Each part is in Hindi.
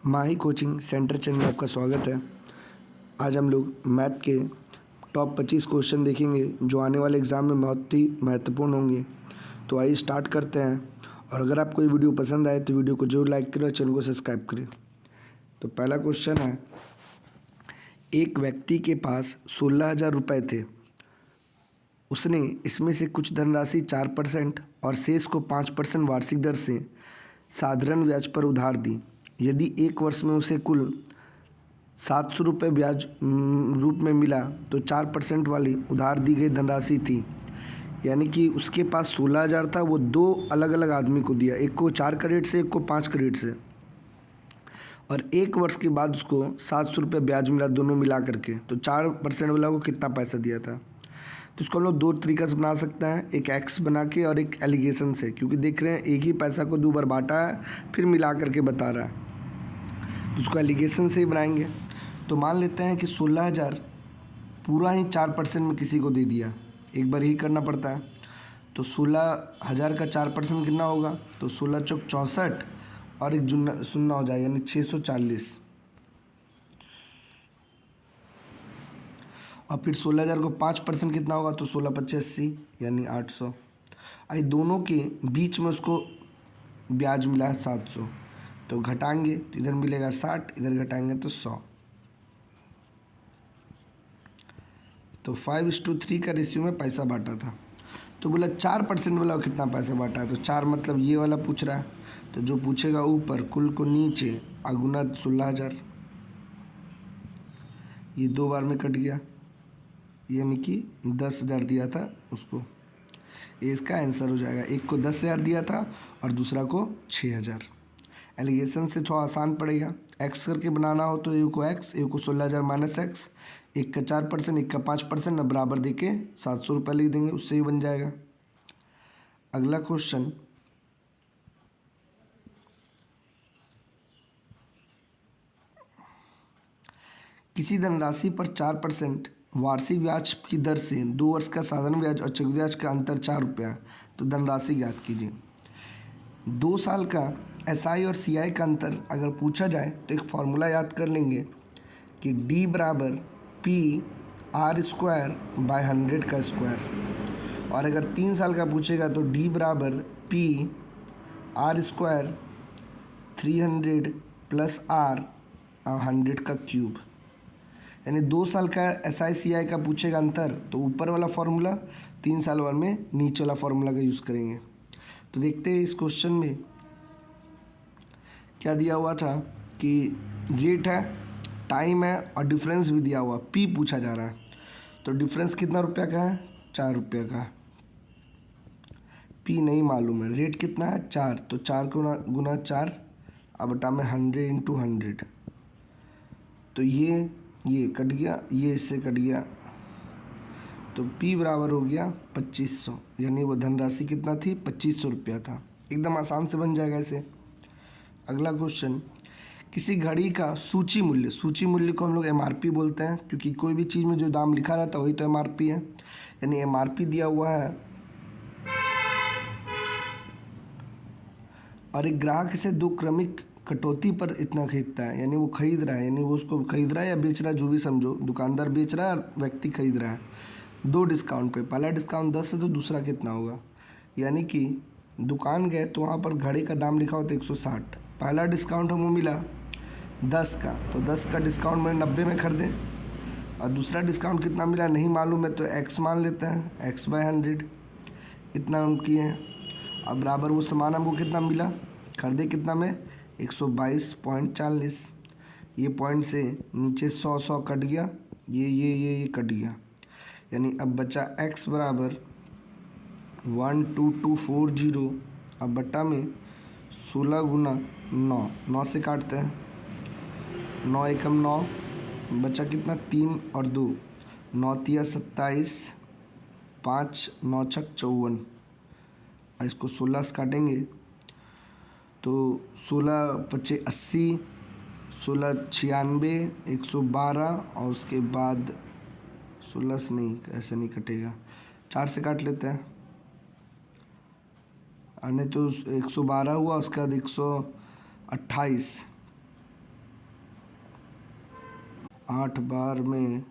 माही कोचिंग सेंटर चैनल में आपका स्वागत है। आज हम लोग मैथ के टॉप 25 क्वेश्चन देखेंगे जो आने वाले एग्ज़ाम में बहुत ही महत्वपूर्ण होंगे। तो आइए स्टार्ट करते हैं। और अगर आपको ये वीडियो पसंद आए तो वीडियो को जरूर लाइक करें और चैनल को सब्सक्राइब करें। तो पहला क्वेश्चन है, एक व्यक्ति के पास 16,000 रुपये थे। उसने इसमें से कुछ धनराशि 4% और शेष को 5% वार्षिक दर से साधारण ब्याज पर उधार दी। यदि एक वर्ष में उसे कुल 700 रुपये ब्याज रूप में मिला तो 4% वाली उधार दी गई धनराशि थी। यानी कि उसके पास 16,000 था, वो दो अलग अलग आदमी को दिया, एक को 4 क्रेडिट से, एक को 5 क्रेडिट से, और एक वर्ष के बाद उसको 700 रुपये ब्याज मिला दोनों मिला करके। तो 4% वाला को कितना पैसा दिया था। तो इसको हम लोग दो तरीक़ा से बना सकते हैं, एक एक्स बना के और एक एलिगेशन से, क्योंकि देख रहे हैं एक ही पैसा को दो बार बांटा है फिर मिला करके बता रहा है। तो उसको एलिगेशन से ही बनाएंगे। तो मान लेते हैं कि 16,000 पूरा ही 4% में किसी को दे दिया, एक बार ही करना पड़ता है। तो 16,000 का 4% कितना होगा, तो 16 चौक 64 और एक शून्य हो जाएगा, यानी 640। और फिर 16,000 को 5% कितना होगा, तो 16 पच्चीस 80, यानी 800। आई दोनों के बीच में उसको ब्याज मिला है 700, तो घटाएंगे तो इधर मिलेगा 60, इधर घटाएंगे तो 100। तो 5:3 का रेशियो में पैसा बांटा था। तो बोला 4% वाला कितना पैसा बांटा है, तो 4 मतलब ये वाला पूछ रहा है, तो जो पूछेगा ऊपर कुल को नीचे अगुना 16,000, ये दो बार में कट गया, यानी कि 10,000 दिया था उसको। ये इसका आंसर हो जाएगा। एक को 10,000 दिया था और दूसरा को 6,000। एलिगेशन से थोड़ा आसान पड़ेगा। एक्स करके बनाना हो तो एक को एक्स, एक को 16,000 माइनस एक्स, एक का 4%, एक का 5%, अब बराबर दे के 700 रुपये लिख देंगे, उससे ही बन जाएगा। अगला क्वेश्चन, किसी धनराशि पर 4% वार्षिक ब्याज की दर से 2 वर्ष का साधारण ब्याज और चक्रवृद्धि ब्याज का अंतर 4 रुपया, तो धनराशि ज्ञात कीजिए। 2 साल का SI और CI का अंतर अगर पूछा जाए तो एक फार्मूला याद कर लेंगे कि D बराबर PR² का स्क्वायर, और अगर 3 साल का पूछेगा तो D बराबर PR² 300 प्लस R 100 का क्यूब। यानी 2 साल का SI CI का पूछेगा अंतर तो ऊपर वाला फार्मूला, 3 साल वाले में नीचे वाला फार्मूला का यूज़ करेंगे। तो देखते हैं इस क्वेश्चन में क्या दिया हुआ था कि रेट है, टाइम है और डिफरेंस भी दिया हुआ, P पूछा जा रहा है। तो डिफरेंस कितना रुपया का है, 4 रुपये का। P नहीं मालूम है, रेट कितना है 4, तो 4 गुना 4 अब बटा में 100 × 100, तो ये कट गया, ये इससे कट गया, तो P बराबर हो गया 2500, यानी वो धनराशि कितना थी, 2500 रुपया था। एकदम आसान से बन जाएगा ऐसे। अगला क्वेश्चन, किसी घड़ी का सूची मूल्य को हम लोग MRP बोलते हैं, क्योंकि कोई भी चीज़ में जो दाम लिखा रहता है वही तो MRP है। यानी MRP दिया हुआ है और एक ग्राहक इसे 2 क्रमिक कटौती पर इतना खरीदता है, यानी वो खरीद रहा है, यानी वो उसको खरीद रहा है या बेच रहा है, जो भी समझो, दुकानदार बेच रहा है और व्यक्ति खरीद रहा है 2 डिस्काउंट पे। पहला डिस्काउंट 10 है तो दूसरा कितना होगा, यानी कि दुकान गए तो वहाँ पर घड़ी का दाम लिखा होता है 160, पहला डिस्काउंट हमें मिला 10 का, तो 10 का डिस्काउंट में 90 में खरीदें, और दूसरा डिस्काउंट कितना मिला नहीं मालूम है तो x मान लेते हैं, x/100 इतना हम किए हैं। अब बराबर वो सामान हमको कितना मिला, खरीदे कितना में 122.40, ये पॉइंट से नीचे 100 कट गया, ये कट गया, यानी अब बचा x बराबर 12240, अब बटा में 16 गुना 9 से काटते हैं, 9 एकम 9, बचा कितना 3 और 2, 9 तिया 27, 5 9 छक 54, इसको 16 से काटेंगे तो 16 पच्चे 80, 16 96, 112, और उसके बाद 16 से नहीं, ऐसे नहीं कटेगा, 4 से काट लेते हैं, नहीं तो 112 हुआ, उसके बाद 128, 8 बार में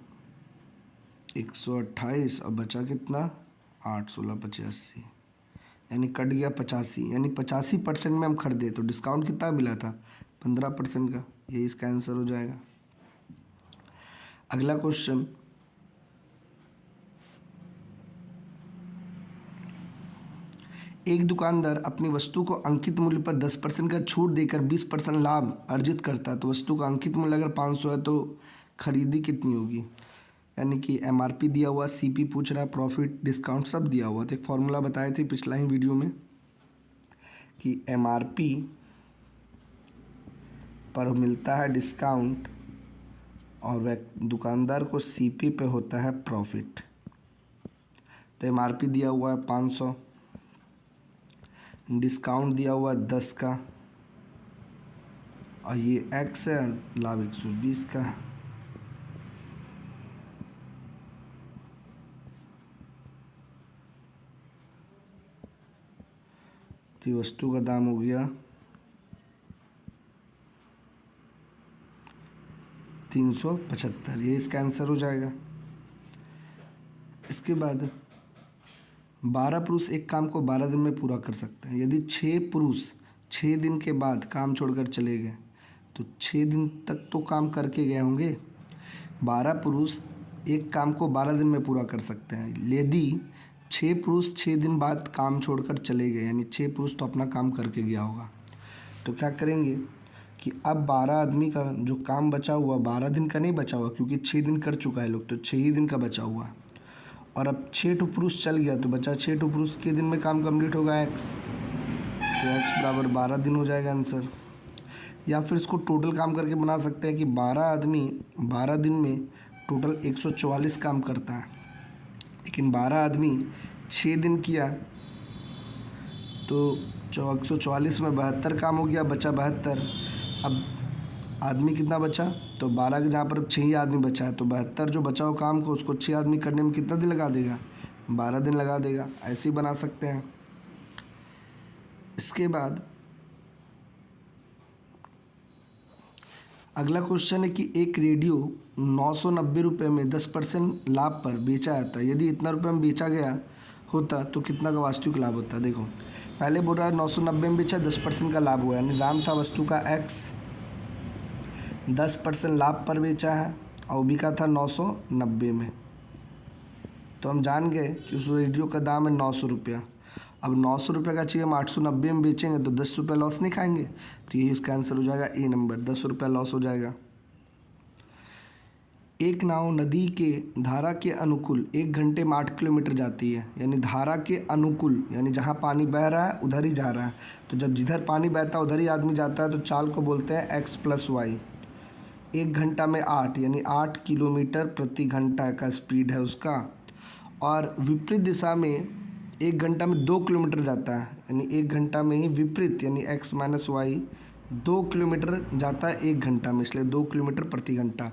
128 और बचा कितना 8 16 85, यानी कट गया 85, यानी 85% में हम खरीदे तो डिस्काउंट कितना मिला था 15% का। ये इसका आंसर हो जाएगा। अगला क्वेश्चन, एक दुकानदार अपनी वस्तु को अंकित मूल्य पर 10% का छूट देकर 20% लाभ अर्जित करता है, तो वस्तु का अंकित मूल्य अगर 500 है तो खरीदी कितनी होगी। यानी कि एमआरपी दिया हुआ, सीपी पूछ रहा है, प्रॉफिट डिस्काउंट सब दिया हुआ। तो एक फॉर्मूला बताए थे पिछला ही वीडियो में कि एमआरपी पर मिलता है डिस्काउंट और वह दुकानदार को सीपी पे होता है प्रॉफिट। तो एमआरपी दिया हुआ है 500, डिस्काउंट दिया हुआ 10 का और ये एक्स है, लाभ 120 का है। तो वस्तु का दाम हो गया 375, ये इसका आंसर हो जाएगा। इसके बाद 12 पुरुष एक काम को 12 दिन में पूरा कर सकते हैं। यदि 6 पुरुष 6 दिन के बाद काम छोड़कर चले गए तो 6 दिन तक तो काम करके गए होंगे। 12 पुरुष एक काम को 12 दिन में पूरा कर सकते हैं। यदि 6 पुरुष 6 दिन बाद काम छोड़कर चले गए, यानी 6 पुरुष तो अपना काम करके गया होगा। तो क्या करेंगे कि अब 12 आदमी का जो काम बचा हुआ, 12 दिन का नहीं बचा हुआ क्योंकि 6 दिन कर चुका है लोग, तो 6 ही दिन का बचा हुआ। और अब 6 ठो पुरुष चल गया तो बचा 6 ठो पुरुष के दिन में काम कंप्लीट होगा एक्स, तो एक्स बराबर 12 दिन हो जाएगा आंसर। या फिर इसको टोटल काम करके बना सकते हैं कि 12 आदमी 12 दिन में टोटल 144 काम करता है, लेकिन 12 आदमी 6 दिन किया तो 144 में 72 काम हो गया, बचा 72। अब आदमी कितना बचा, तो 12 के जहाँ पर 6 ही आदमी बचा है तो 72 जो बचा हो काम को उसको 6 आदमी करने में कितना दिन लगा देगा, 12 दिन लगा देगा। ऐसे ही बना सकते हैं। इसके बाद अगला क्वेश्चन है कि एक रेडियो 990 रुपये में 10% लाभ पर बेचा जाता है। यदि इतना रुपये में बेचा गया होता तो कितना का वास्तविक लाभ होता। देखो पहले बोल रहा है 990 में बेचा, 10% का लाभ हुआ, यानी दाम था वस्तु का एक्स, 10% लाभ पर बेचा है और बिका था 990 में। तो हम जान गए कि उस रेडियो का दाम है 900 रुपया। अब 900 रुपये का चाहिए, हम 890 में बेचेंगे तो 10 रुपये लॉस नहीं खाएंगे, तो यही इसका आंसर हो जाएगा ए नंबर, 10 रुपये लॉस हो जाएगा। एक नाव नदी के धारा के अनुकूल 1 घंटे में 8 किलोमीटर जाती है, यानी धारा के अनुकूल, यानी जहाँ पानी बह रहा है उधर ही जा रहा है। तो जब जिधर पानी बहता है उधर ही आदमी जाता है, तो चाल को बोलते हैं एक्स प्लस वाई। 1 घंटा में 8 यानी 8 किलोमीटर प्रति घंटा का स्पीड है उसका, और विपरीत दिशा में 1 घंटा में 2 किलोमीटर जाता है, यानी 1 घंटा में ही विपरीत यानी एक्स माइनस वाई 2 किलोमीटर जाता है 1 घंटा में, इसलिए 2 किलोमीटर प्रति घंटा।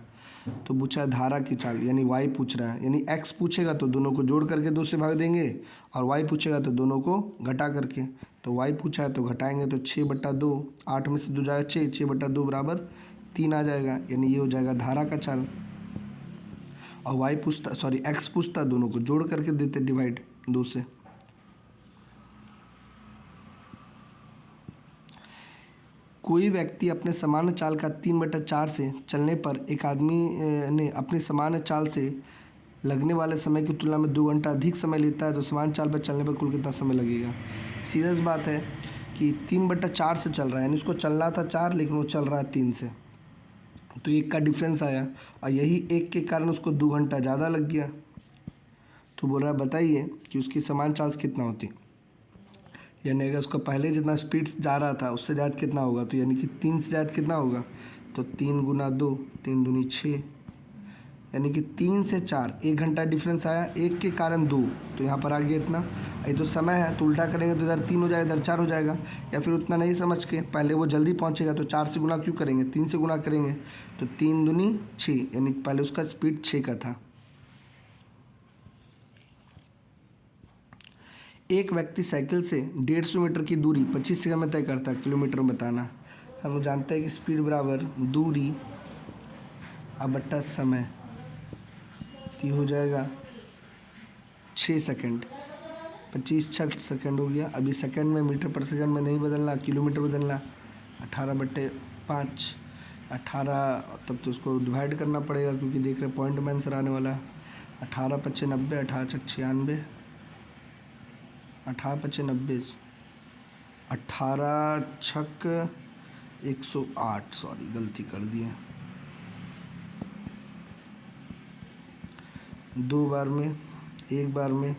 तो पूछा है धारा की चाल, यानी वाई पूछ रहा है, यानी एक्स पूछेगा तो दोनों को जोड़ करके 2 से भाग देंगे और वाई पूछेगा तो दोनों को घटा करके। तो वाई पूछा है तो घटाएंगे तो 6/2, 8 में से 2 जाएगा 6, 6/2 बराबर 3 आ जाएगा, यानी ये हो जाएगा धारा का चाल। और वाई पूछता एक्स पूछता, दोनों को जोड़ करके देते डिवाइड 2 से। कोई व्यक्ति अपने सामान्य चाल का 3/4 से चलने पर एक आदमी ने अपनी सामान्य चाल से लगने वाले समय की तुलना में 2 घंटा अधिक समय लेता है, तो समान चाल पर चलने पर कुल कितना समय लगेगा। सीधा सी बात है कि 3/4 से चल रहा है, यानी उसको चलना था 4 लेकिन वो चल रहा है 3 से, तो 1 का डिफरेंस आया और यही 1 के कारण उसको 2 घंटा ज़्यादा लग गया। तो बोल रहा है बताइए कि उसकी समान चाल कितना होती, यानी अगर उसका पहले जितना स्पीड जा रहा था उससे ज़्यादा कितना होगा, तो यानी कि 3 से ज़्यादा कितना होगा, तो 3 × 2, 3 दूनी 6, यानी कि 3 से 4 1 घंटा डिफरेंस आया, 1 के कारण 2, तो यहाँ पर आ गया इतना। ये तो समय है तो उल्टा करेंगे तो इधर 3 हो जाएगा, इधर 4 हो जाएगा। या फिर उतना नहीं समझ के पहले वो जल्दी पहुँचेगा तो 4 से गुना क्यों करेंगे, 3 से गुना करेंगे, तो 3 दूनी 6, यानी पहले उसका स्पीड 6 का था। एक व्यक्ति साइकिल से 150 मीटर की दूरी 25 सेकंड में तय करता है, किलोमीटर में बताना। हम लोग जानते हैं कि स्पीड बराबर दूरी अब बट्टा समय, तो ये हो जाएगा 6 सेकंड, 25 6 सेकंड हो गया। अभी सेकंड में मीटर पर सेकंड में नहीं बदलना, किलोमीटर बदलना। 18/5, 18, तब तो उसको डिवाइड करना पड़ेगा क्योंकि देख रहे पॉइंट में आंसर आने वाला है। 18×5 = 90, 18×6 = 96, 18×5 = 90, 18×6 = 108, सॉरी गलती कर दिए। 2 बार में, 1 बार में।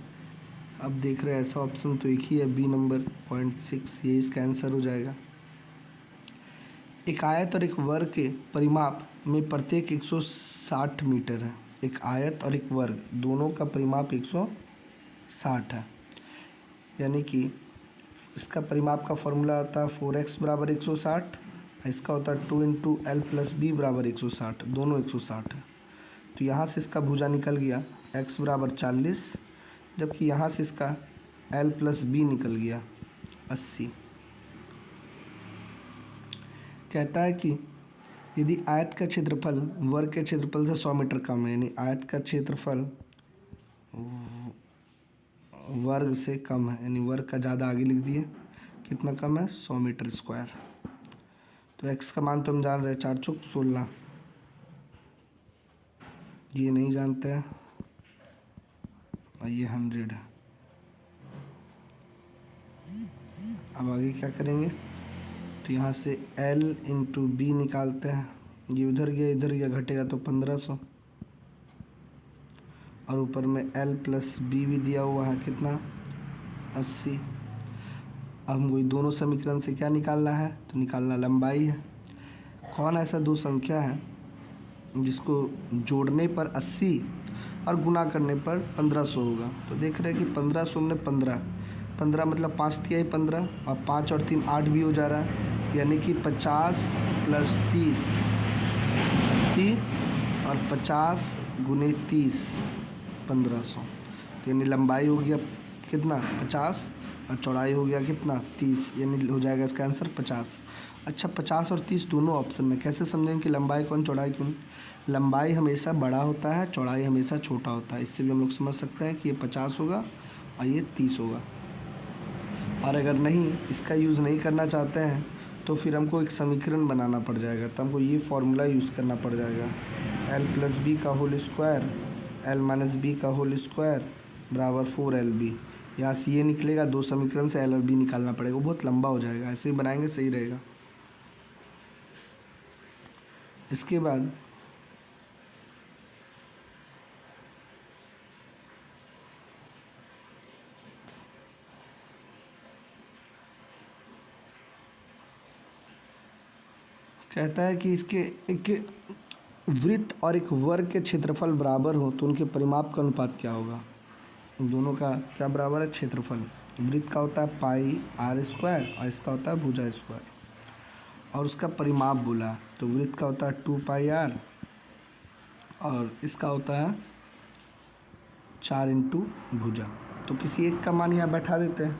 अब देख रहे हैं ऐसा ऑप्शन तो एक ही है, बी नंबर 0.6, ये इसका आंसर हो जाएगा। एक आयत और एक वर्ग के परिमाप में प्रत्येक 160 मीटर है। एक आयत और एक वर्ग दोनों का परिमाप 160 है, यानी कि इसका परिमाप का फॉर्मूला आता है 4x = 160, इसका होता है 2 × l + b = 160, दोनों 160 है। तो यहाँ से इसका भुजा निकल गया x = 40, जबकि यहाँ से इसका l + b निकल गया 80। कहता है कि यदि आयत का क्षेत्रफल वर्ग के क्षेत्रफल से 100 मीटर कम है, यानी आयत का क्षेत्रफल वर्ग से कम है, यानी वर्ग का ज़्यादा आगे लिख दिए, कितना कम है 100 मीटर स्क्वायर। तो x का मान तो हम जान रहे हैं 4 × 4 = 16, ये नहीं जानते हैं, और ये 100 है। अब आगे क्या करेंगे, तो यहाँ से l × b निकालते हैं, ये उधर गया इधर गया, घटेगा तो 1500, और ऊपर में l + b भी दिया हुआ है, कितना 80। अब हमको ये दोनों समीकरण से क्या निकालना है, तो निकालना लंबाई है। कौन ऐसा दो संख्या है जिसको जोड़ने पर 80 और गुना करने पर 1500 होगा। तो देख रहे हैं कि 1500 में 15 मतलब 5 × 3 = 15, और 5 और 3 8 भी हो जा रहा है, यानी कि 50 + 30 80, और 50 × 30 1500। तो यानी लंबाई हो गया कितना 50, और चौड़ाई हो गया कितना 30, यानी हो जाएगा इसका आंसर 50। अच्छा, 50 और 30 दोनों ऑप्शन में कैसे समझेंगे कि लंबाई कौन चौड़ाई कौन। लंबाई हमेशा बड़ा होता है, चौड़ाई हमेशा छोटा होता है। इससे भी हम लोग समझ सकते हैं कि ये 50 होगा और ये 30 होगा। और अगर नहीं, इसका यूज़ नहीं करना चाहते हैं तो फिर हमको एक समीकरण बनाना पड़ जाएगा, तो हमको ये फॉर्मूला यूज़ करना पड़ जाएगा, l + b का होल स्क्वायर, l - b का होल स्क्वायर बराबर 4lb। यहाँ से ये निकलेगा, दो समीकरण से l और b निकालना पड़ेगा, वो बहुत लंबा हो जाएगा, ऐसे ही बनाएंगे सही रहेगा। इसके बाद कहता है कि इसके एक वृत्त और एक वर्ग के क्षेत्रफल बराबर हो तो उनके परिमाप का अनुपात क्या होगा। दोनों का क्या बराबर है, क्षेत्रफल। वृत्त का होता है πr² और इसका होता है भुजा स्क्वायर, और उसका परिमाप बोला तो वृत्त का होता है 2πr और इसका होता है 4 × भुजा। तो किसी एक का मान यहाँ बैठा देते हैं,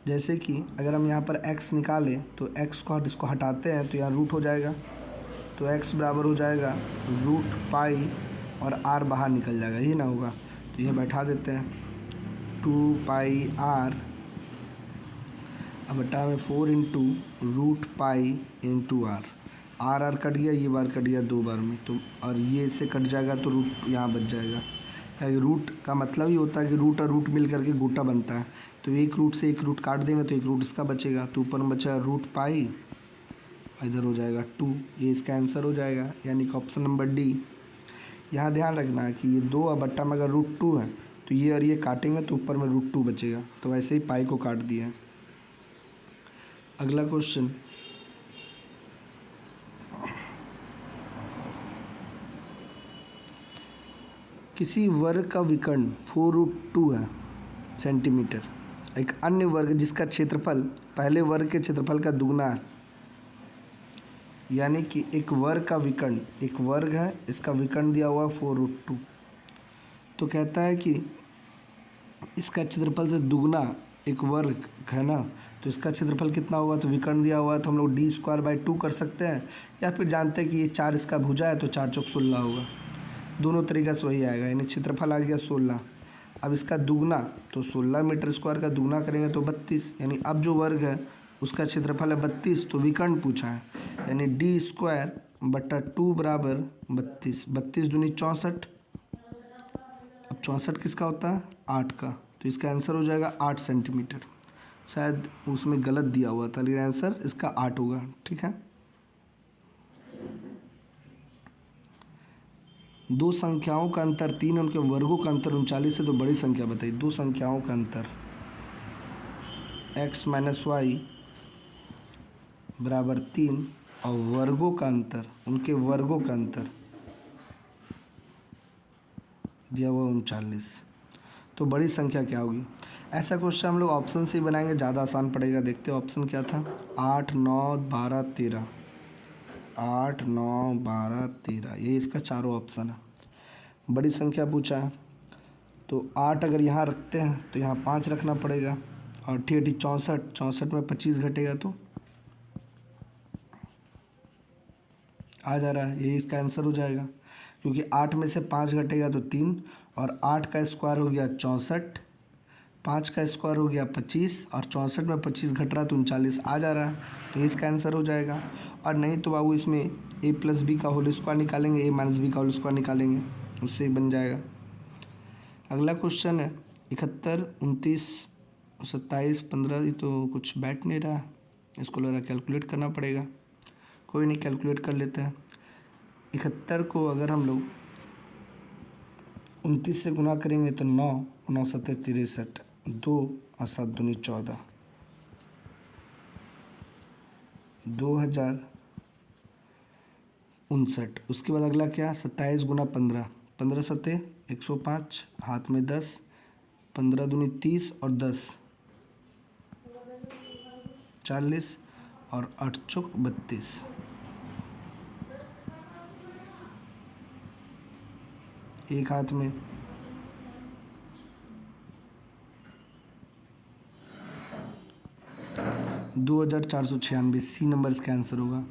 जैसे कि अगर हम यहाँ पर x निकालें तो x को इसको हटाते हैं तो यहाँ रूट हो जाएगा, तो x बराबर हो जाएगा √π और r बाहर निकल जाएगा, यही ना होगा। तो यह बैठा देते हैं 2πr, अब बटा में 4 × √π × r कट गया, ये बार कट गया 2 बार में, तो और ये इससे कट जाएगा तो रूट यहाँ बच जाएगा। रूट का मतलब ही होता है कि रूट और रूट मिल करके गोटा बनता है, तो एक रूट से एक रूट काट देंगे तो एक रूट इसका बचेगा, तो ऊपर में बचा √π, इधर हो जाएगा 2, ये इसका आंसर हो जाएगा, यानी कि ऑप्शन नंबर डी। यहाँ ध्यान रखना है कि ये 2 और बट्टा में अगर √2 है तो ये और ये काटेंगे तो ऊपर में √2 बचेगा, तो वैसे ही पाई को काट दिया। अगला क्वेश्चन, किसी वर्ग का विकर्ण 4√2 है सेंटीमीटर, एक अन्य वर्ग जिसका क्षेत्रफल पहले वर्ग के क्षेत्रफल का दुगना है, यानी कि एक वर्ग का विकर्ण, एक वर्ग है इसका विकर्ण दिया हुआ 4√2, तो कहता है कि इसका क्षेत्रफल से दुगना एक वर्ग है ना, तो इसका क्षेत्रफल कितना होगा, तो विकर्ण दिया हुआ है तो हम लोग d²/2 कर सकते हैं, या फिर जानते हैं कि ये 4 इसका भुजा है तो 4 चौक 16 होगा। दोनों तरीक़े से वही आएगा, यानी क्षेत्रफल आ गया 16। अब इसका दुगना, तो 16 मीटर स्क्वायर का दुगना करेंगे तो 32, यानी अब जो वर्ग है उसका क्षेत्रफल है 32, तो विकर्ण पूछा है, यानी d²/2 बराबर 32। 32 दूनी 64। अब 64 किसका होता है, 8 का, तो इसका आंसर हो जाएगा 8 सेंटीमीटर। शायद उसमें गलत दिया हुआ था, लेकिन आंसर इसका 8 होगा। ठीक है। दो संख्याओं का अंतर 3, उनके वर्गों का अंतर 39 है, तो बड़ी संख्या बताइए। दो संख्याओं का अंतर x - y बराबर 3 और वर्गों का अंतर, उनके वर्गों का अंतर दिया हुआ 39, तो बड़ी संख्या क्या होगी। ऐसा क्वेश्चन हम लोग ऑप्शन से ही बनाएंगे, ज़्यादा आसान पड़ेगा। देखते हैं ऑप्शन क्या था। 8, 9, 12, 13। 8, 9, 12, 13, ये इसका चारों ऑप्शन है। बड़ी संख्या पूछा है तो 8 अगर यहाँ रखते हैं तो यहाँ 5 रखना पड़ेगा, और 8 64, 64 में 25 घटेगा तो आ जा रहा है, यही इसका आंसर हो जाएगा। क्योंकि 8 में से 5 घटेगा तो 3, और 8 का स्क्वायर हो गया 64, 5 का स्क्वायर हो गया 25, और 64 में 25 घट रहा तो 39 आ जा रहा है, तो इसका आंसर हो जाएगा। और नहीं तो बाबू इसमें a+b का होल स्क्वायर निकालेंगे, a - b का होल स्क्वायर निकालेंगे, उससे ही बन जाएगा। अगला क्वेश्चन है 71, 29, 27, 15। ये तो कुछ बैठ नहीं रहा, इसको लग रहा कैलकुलेट करना पड़ेगा। कोई नहीं, कैलकुलेट कर लेते हैं। 71 को अगर हम लोग 29 से गुना करेंगे तो 9, 9 × 7 = 63, 2 और 7 दूनी 14, 2059। उसके बाद अगला क्या, 27 × 15, 15 × 7 = 105, हाथ में 10, 15 दूनी 30 और 10 40, और 8 चौक 32। एक हाथ में 2496, सी नंबर इसका आंसर होगा।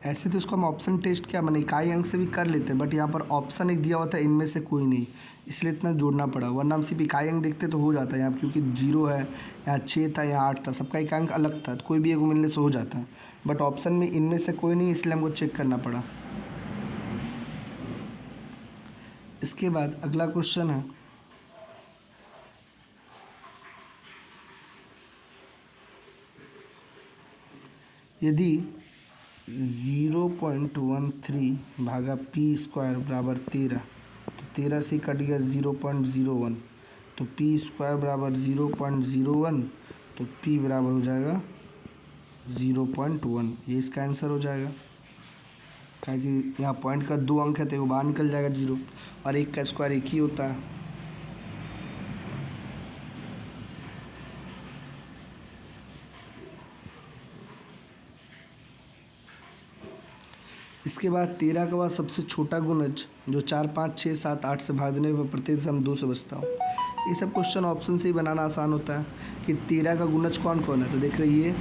ऐसे तो इसको हम ऑप्शन टेस्ट क्या मैंने इकाई अंक से भी कर लेते हैं, बट यहाँ पर ऑप्शन एक दिया हुआ था, इनमें से कोई नहीं, इसलिए इतना जोड़ना पड़ा। वरना हम सिर्फ इकाई अंक देखते तो हो जाता है यहाँ, क्योंकि 0 है, यहाँ 6 था, यहाँ 8 था, सबका इकाई अंक अलग था, तो कोई भी एक मिलने से हो जाता है। बट ऑप्शन में इनमें से कोई नहीं, इसलिए हमको चेक करना पड़ा। इसके बाद अगला क्वेश्चन है यदि 0.13 भागा p² बराबर 13, तो 13 से कट गया 0.01, तो p² बराबर 0.01, तो p बराबर हो जाएगा 0.1, ये इसका आंसर हो जाएगा। क्योंकि यहाँ पॉइंट का 2 अंक है तो वो बाहर निकल जाएगा 0, और 1 का स्क्वायर 1 ही होता है। इसके बाद 13 के बाद सबसे छोटा गुणज जो 4, 5, 6, 7, 8 से भाग देने पर प्रत्येक सम 2 से बचता हो। ये सब क्वेश्चन ऑप्शन से ही बनाना आसान होता है कि 13 का गुणज कौन कौन है। तो देख रही है,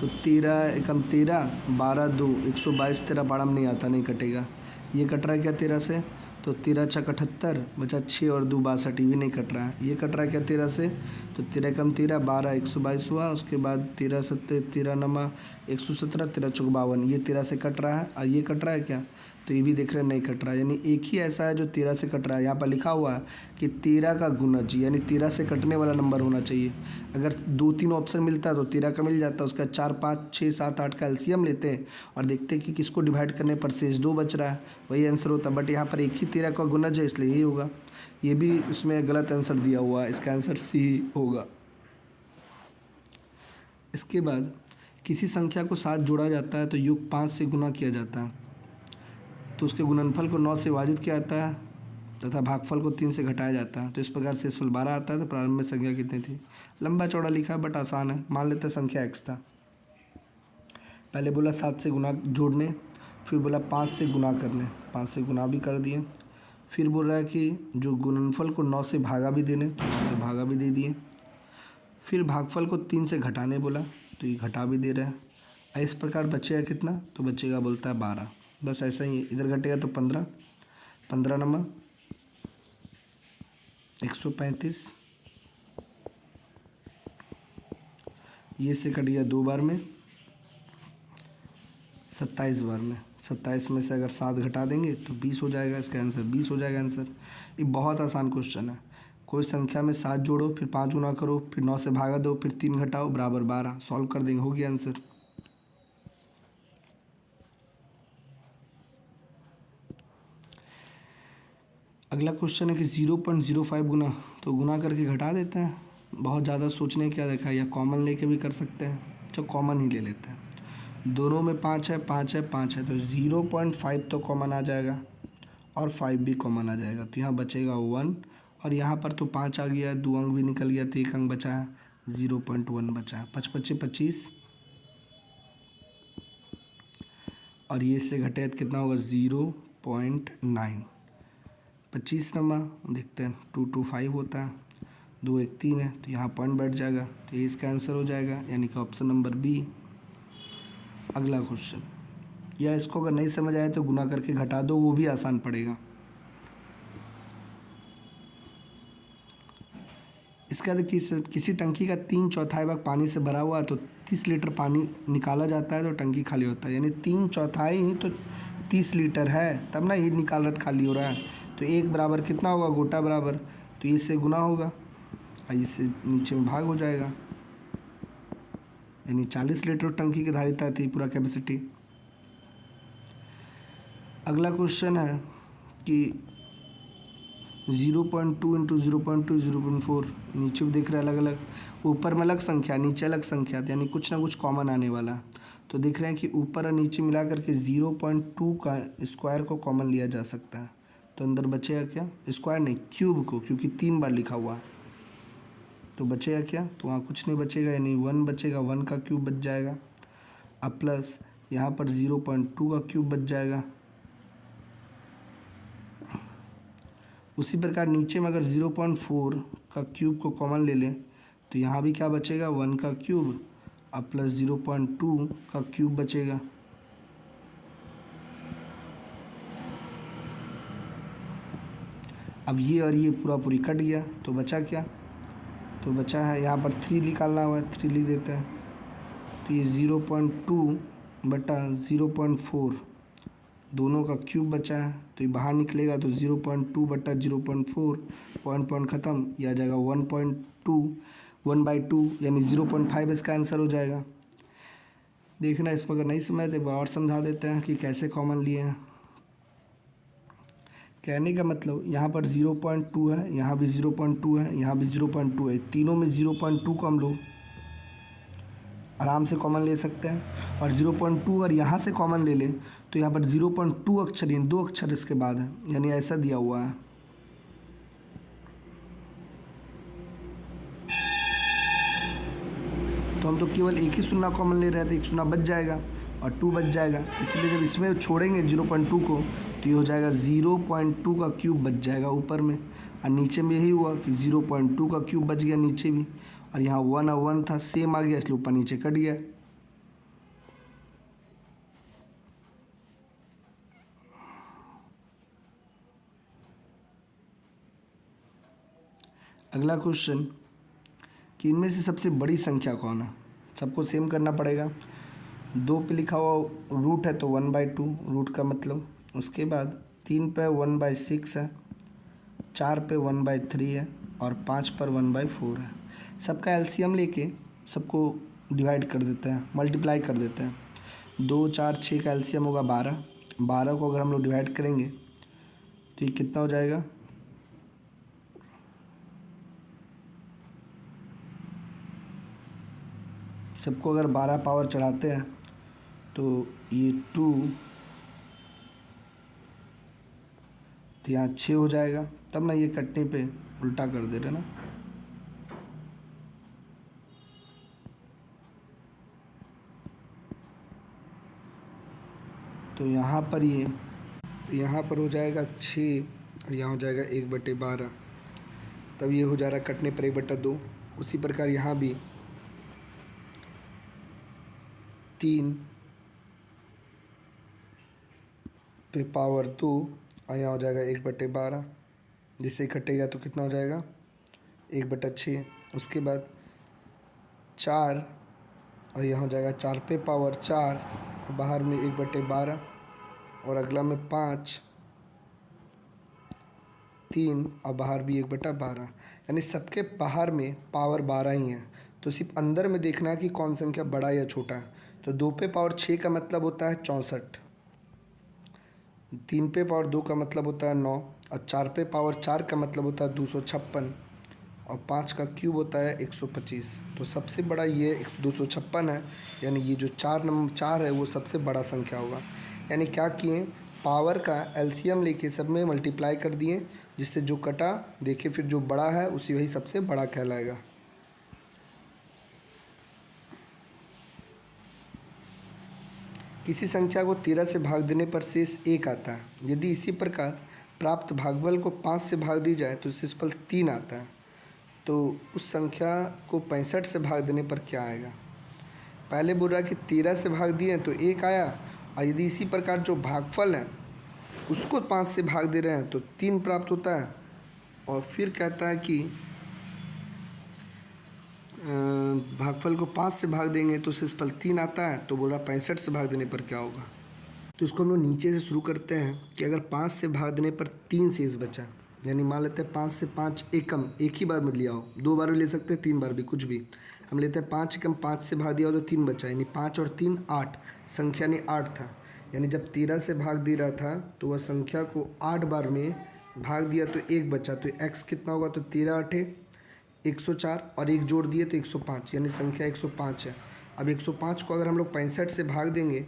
तो 13 एकम 13, 12 2, 122, 13 12 में नहीं आता, नहीं कटेगा। ये कट रहा है क्या 13 से, तो 13 × 6 = 78, बचा 6 और 2 62, ये भी नहीं कट रहा है। ये कट रहा है क्या 13 से, तो 13 एकम 13, 12 122 हुआ, उसके बाद 13 × 7 = 13 9 117, 13 × 4 = 52, ये 13 से कट रहा है। और ये कट रहा है क्या, तो ये भी देख रहे हैं नहीं कट रहा है, यानी एक ही ऐसा है जो 13 से कट रहा है। यहाँ पर लिखा हुआ है कि 13 का गुणज, यानी 13 से कटने वाला नंबर होना चाहिए। अगर 2-3 ऑप्शन मिलता है तो 13 का मिल जाता है, उसका 4, 5, 6, 7, 8 का एलसीएम लेते हैं और देखते हैं कि किसको डिवाइड करने पर शेष 2 बच रहा है, वही आंसर होता है। बट यहाँ पर एक ही 13 का गुणज है, इसलिए यही होगा। ये भी उसमें गलत आंसर दिया हुआ है, इसका आंसर सी होगा। इसके बाद किसी संख्या को 7 जोड़ा जाता है तो योग 5 से गुना किया जाता है, तो उसके गुणनफल को 9 से विभाजित किया जाता है तथा भागफल को 3 से घटाया जाता है। तो इस प्रकार शेषफल 12 आता है। तो प्रारंभ में संख्या कितनी थी, लंबा चौड़ा लिखा है बट आसान है। मान लेते हैं संख्या x था। पहले बोला 7 से गुना जोड़ने, फिर बोला 5 से गुना करने, 5 से गुना भी कर दिए। फिर बोल रहा है कि जो गुणनफल को 9 से भागा भी देने, तो 9 से भागा भी दे दिए। फिर भागफल को 3 से घटाने बोला, तो ये घटा भी दे रहा है। इस प्रकार बचेगा कितना, तो बचेगा बोलता है 12। बस ऐसा ही है, इधर घटेगा तो 15, 15 नंबर 135, ये से कट गया 2 बार में, 27 बार में। 27 में से अगर 7 घटा देंगे तो 20 हो जाएगा, इसका आंसर 20 हो जाएगा आंसर। ये बहुत आसान क्वेश्चन है। कोई संख्या में 7 जोड़ो, फिर 5 गुना करो, फिर 9 से भागा दो, फिर 3 घटाओ बराबर 12, सॉल्व कर देंगे, हो गया आंसर। अगला क्वेश्चन है कि 0.05 गुना, तो गुना करके घटा देते हैं। बहुत ज़्यादा सोचने क्या देखा, या कॉमन लेके भी कर सकते हैं, तो कॉमन ही ले लेते हैं। दोनों में 5 है, 5 है, 5 है, तो 0.5 तो कॉमन आ जाएगा और 5 भी कॉमन आ जाएगा, तो यहाँ बचेगा 1, और यहाँ पर तो 5 आ गया है, 2 अंक भी निकल गया, तो 1 अंक बचा है, 0.1 बचा है। 5 5 25, और ये इससे घटे तो कितना होगा, 0.9। 25 नंबर देखते हैं, 2 2 5 होता है, 2 1 3 है, तो यहाँ पॉइंट बैठ जाएगा, तो ये इसका आंसर हो जाएगा, यानी कि ऑप्शन नंबर बी। अगला क्वेश्चन, या इसको अगर नहीं समझ आए तो गुना करके घटा दो, वो भी आसान पड़ेगा। इसके बाद किसी टंकी का 3/4 भाग पानी से भरा हुआ है, तो 30 लीटर पानी निकाला जाता है तो टंकी खाली होता है, यानी 3/4 ही तो 30 लीटर है, तब ना ये निकाल रहा खाली हो रहा है। तो 1 बराबर कितना होगा, गोटा बराबर, तो इससे गुना होगा और इससे नीचे में भाग हो जाएगा, यानी 40 लीटर टंकी की धारिता थी, पूरा कैपेसिटी। अगला क्वेश्चन है कि 0.2 इंटू 0.2 0.4, नीचे भी देख रहे हैं अलग अलग, ऊपर में अलग संख्या, नीचे अलग संख्या, यानी कुछ ना कुछ कॉमन आने वाला। तो देख रहे हैं कि ऊपर और नीचे मिला करके 0.2 का स्क्वायर को कॉमन लिया जा सकता है, तो अंदर बचेगा क्या, स्क्वायर नहीं क्यूब को, क्योंकि 3 बार लिखा हुआ है, तो बचेगा क्या, तो वहाँ कुछ नहीं बचेगा, यानी 1 बचेगा, 1 का क्यूब बच जाएगा, अब प्लस यहाँ पर 0.2 का क्यूब बच जाएगा। उसी प्रकार नीचे में अगर 0.4 का क्यूब को कॉमन ले लें, तो यहाँ भी क्या बचेगा, 1 का क्यूब, अब प्लस 0.2 का क्यूब बचेगा। अब ये और ये पूरा पूरी कट गया, तो बचा क्या, तो बचा है यहाँ पर 3 निकालना हुआ है, 3 लिख देते हैं, तो ये 0.2 बटा 0.4 दोनों का क्यूब बचा है, तो ये बाहर निकलेगा, तो 0.2 बटा 0.4, पॉइंट ख़त्म, यह आ जाएगा 1.2, 1/2, यानी 0.5 इसका आंसर हो जाएगा। देखना, इस पर अगर नहीं समझ तो एक बार और समझा देते हैं कि कैसे कॉमन लिए हैं। कहने का मतलब यहाँ पर 0.2 है, यहाँ भी 0.2 है, यहाँ भी 0.2 है, तीनों में 0.2 को हम लोग आराम से कॉमन ले सकते हैं, और 0.2 अगर यहाँ से कॉमन ले लें तो यहाँ पर 0.2 अक्षर, यानी 2 अक्षर इसके बाद है, यानी ऐसा दिया हुआ है। तो हम तो केवल एक ही शून्य कॉमन ले रहे थे, एक शून्य बच जाएगा और 2 बच जाएगा, इसलिए जब इसमें छोड़ेंगे 0.2 को, तो ये हो जाएगा 0.2 का क्यूब बच जाएगा ऊपर में, और नीचे में यही हुआ कि 0.2 का क्यूब बच गया नीचे भी, और यहाँ 1 और 1 था, सेम आ गया, इसलिए ऊपर नीचे कट गया। अगला क्वेश्चन कि इनमें से सबसे बड़ी संख्या कौन है, सबको सेम करना पड़ेगा। 2 पे लिखा हुआ रूट है तो 1/2 रूट का मतलब, उसके बाद 3 पे 1/6 है, 4 पे 1/3 है, और 5 पर 1/4 है। सबका एलसीएम लेके सबको डिवाइड कर देते हैं, मल्टीप्लाई कर देते हैं। 2 4 6 का एलसीएम होगा 12, 12 को अगर हम लोग डिवाइड करेंगे तो ये कितना हो जाएगा, सबको अगर 12 पावर चढ़ाते हैं तो ये 2, तो यहाँ 6 हो जाएगा, तब ना ये कटने पे उल्टा कर दे रहे ना, तो यहाँ पर ये, यहाँ पर हो जाएगा 6 और यहाँ हो जाएगा 1/12, तब ये हो जा रहा है कटने पर 1/2। उसी प्रकार यहाँ भी 3 पे पावर 2 और यहाँ हो जाएगा 1/12, जिससे कटेगा तो कितना हो जाएगा 1/6। उसके बाद 4 और यहाँ हो जाएगा 4 पे पावर 4, बाहर में 1/12 और अगला में 5, 3 और बाहर भी 1/12, यानी सबके बाहर में पावर 12 ही है। तो सिर्फ अंदर में देखना है कि कौन संख्या बड़ा या छोटा है। तो 2 पे पावर 6 का मतलब होता है 64, 3 पे पावर 2 का मतलब होता है 9 और 4 पे पावर 4 का मतलब होता है 256 और 5 का क्यूब होता है 125। तो सबसे बड़ा ये 256 है, यानी ये जो 4 है वो सबसे बड़ा संख्या होगा। यानी क्या किए, पावर का एलसीएम लेके सब में मल्टीप्लाई कर दिए, जिससे जो कटा देखे फिर जो बड़ा है उसी वही सबसे बड़ा कहलाएगा। किसी संख्या को 13 से भाग देने पर शेष 1 आता है। यदि इसी प्रकार प्राप्त भागफल को 5 से भाग दी जाए तो शेषफल 3 आता है। तो उस संख्या को 65 से भाग देने पर क्या आएगा। पहले बोल रहा है कि 13 से भाग दिए तो 1 आया, और यदि इसी प्रकार जो भागफल है उसको 5 से भाग दे रहे हैं तो 3 प्राप्त होता है। और फिर कहता है कि भागफल को 5 से भाग देंगे तो शेषफल 3 आता है। तो बोल रहा 65 से भाग देने पर क्या होगा। तो इसको हम लोग नीचे से शुरू करते हैं कि अगर 5 से भाग देने पर 3 शेष बचा, यानी मान लेते हैं 5 से 5 एकम एक ही बार में लिया हो, 2 बार भी ले सकते हैं, 3 बार भी, कुछ भी। हम लेते हैं 5 एकम 5 से भाग दिया हो तो 3 बचा, यानी 5 और 3 8, संख्या ने 8 था। यानी जब 13 से भाग दे रहा था तो वह संख्या को 8 बार में भाग दिया तो 1 बचा। तो x कितना होगा, तो 13 8 104 और 1 जोड़ दिए तो 105, यानी संख्या 105 है। अब 105 को अगर हम लोग 65 से भाग देंगे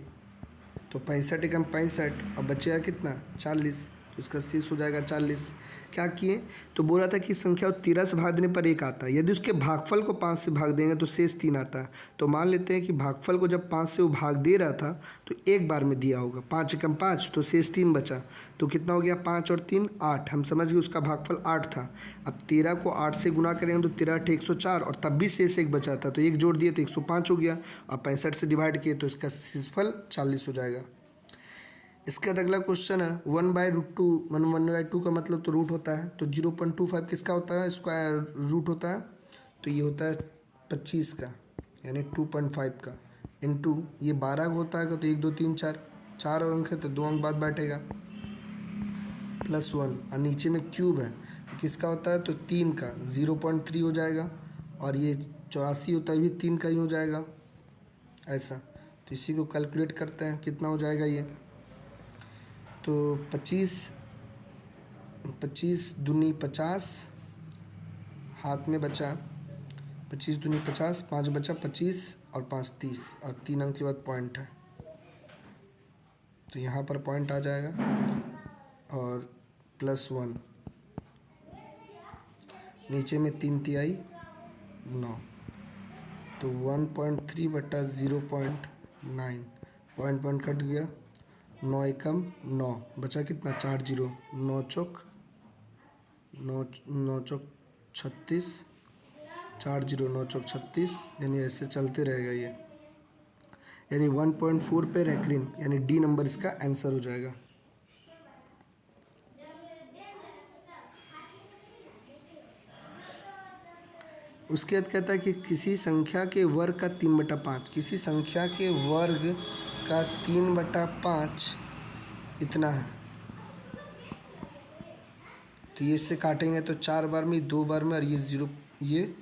तो 65 एकम 65 और बचेगा कितना 40, तो इसका शेष हो जाएगा 40। क्या किए, तो बोल रहा था कि संख्या 13 से भाग देने पर 1 आता है। यदि उसके भागफल को 5 से भाग देंगे तो शेष 3 आता है। तो मान लेते हैं कि भागफल को जब 5 से वो भाग दे रहा था तो 1 बार में दिया होगा, 5 एकम 5, तो शेष 3 बचा। तो कितना हो गया, 5 और 3 8, हम समझ गए उसका भागफल 8 था। अब 13 को 8 से गुना करेंगे तो 13 8 104 और तब भी शेष 1 बचा था, तो 1 जोड़ दिए तो 105 हो गया और 65 से डिवाइड किए तो इसका शेषफल 40 हो जाएगा। इसके बाद अगला क्वेश्चन है 1/√2, 1/2 का मतलब तो रूट होता है, तो 0.25 किसका होता है, स्क्वायर रूट होता है, तो ये होता है 25 का, यानी 2.5 का, इंटू ये 12 का होता है, तो 1 2 3 4, 4 अंक है तो 2 अंक बाद बैठेगा, +1 और नीचे में क्यूब है, किसका होता है, तो 3 का, 0.3 हो जाएगा, और ये 84 होता है भी 3 का ही हो जाएगा ऐसा। तो इसी को कैलकुलेट करते हैं कितना हो जाएगा ये। तो 25 दूनी 50, हाथ में बचा 25 दूनी 50, 5 बचा 25 और 5 30 और 3 अंक के बाद पॉइंट है, तो यहाँ पर पॉइंट आ जाएगा और +1, नीचे में 3 तिहाई 9, तो 1.3/0.9, पॉइंट कट गया, 9 एकम 9, बचा कितना 4 0, 9 चौक 36, 4 0 9 चौक 36, यानी ऐसे चलते रहेगा ये, यानी 1.4 पे रैकरिन, यानी डी नंबर इसका आंसर हो जाएगा। उसके बाद कहता है कि किसी संख्या के वर्ग का 3/5, किसी संख्या के वर्ग का 3/5 इतना है, तो ये इससे काटेंगे तो 4 बार में, 2 बार में, और ये 0, ये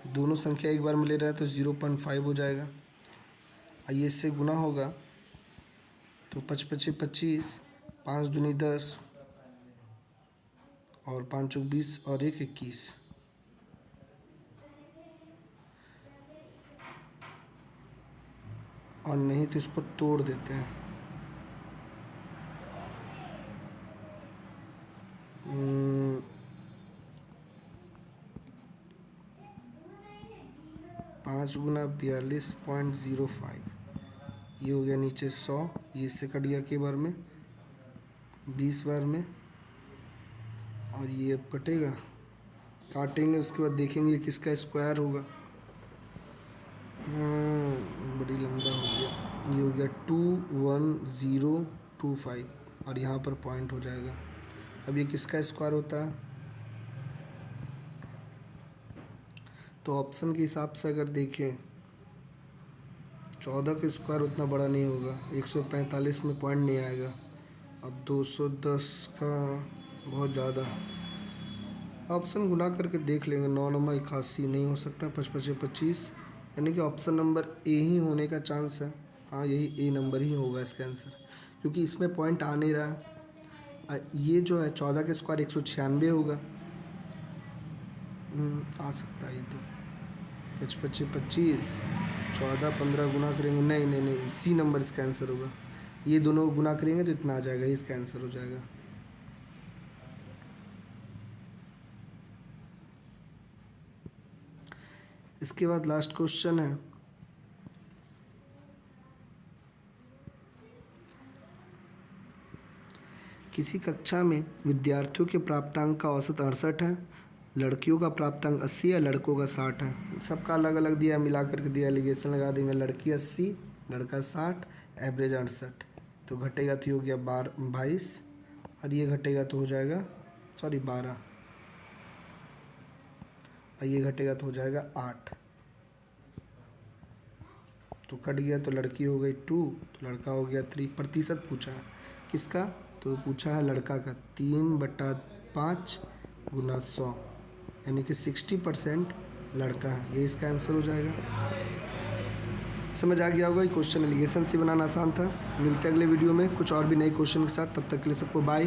दोनों संख्या एक बार में ले रहा है तो 0.5 हो जाएगा, और ये इससे गुना होगा तो 5 5 25, 5 दूनी 10 और 5 चौक 20 और 1 21, और नहीं तो इसको तोड़ देते हैं। 5 गुना 42.05, ये हो गया नीचे 100, ये इससे कट गया के बार में 20 बार में, और ये अब कटेगा, काटेंगे उसके बाद देखेंगे किसका स्क्वायर होगा। बड़ी लंबा हो गया। ये हो गया 21025 और यहाँ पर पॉइंट हो जाएगा। अब ये किसका स्क्वायर होता है? तो ऑप्शन के हिसाब से अगर देखें 14 का स्क्वायर उतना बड़ा नहीं होगा, 145 में पॉइंट नहीं आएगा, और 210 का बहुत ज़्यादा। ऑप्शन गुना करके देख लेंगे। 9 नंबर 81 नहीं हो सकता, 55 25, यानी कि ऑप्शन नंबर ए ही होने का चांस है। हाँ, यही ए नंबर ही होगा इसका आंसर, क्योंकि इसमें पॉइंट आ नहीं रहा है। ये जो है 14 का स्क्वायर 196 होगा। आ सकता है ये तो 55 25, 14 15 गुना करेंगे, नहीं नहीं नहीं, सी नंबर इसका आंसर होगा। ये दोनों गुना करेंगे तो इतना आ जाएगा, इसका आंसर हो जाएगा। इसके बाद लास्ट क्वेश्चन है, किसी कक्षा में विद्यार्थियों के प्राप्तांक का औसत 68 है, लड़कियों का प्राप्तांक 80 है, लड़कों का 60 है। सबका अलग अलग दिया, मिला करके दिया, एलिगेशन लगा देंगे। लड़की 80, लड़का 60, एवरेज 68, तो घटेगा तो हो गया 22, और ये घटेगा तो हो जाएगा 12, और ये घटेगा तो हो जाएगा 8। तो कट गया तो लड़की हो गई 2, तो लड़का हो गया 3। प्रतिशत पूछा है किसका? तो पूछा है लड़का का। 3/5 गुना 100, यानी कि 60% लड़का है। ये इसका आंसर हो जाएगा। समझ आ गया होगा। ये क्वेश्चन एलिगेशन से बनाना आसान था। मिलते हैं अगले वीडियो में कुछ और भी नए क्वेश्चन के साथ। तब तक के लिए सबको बाय।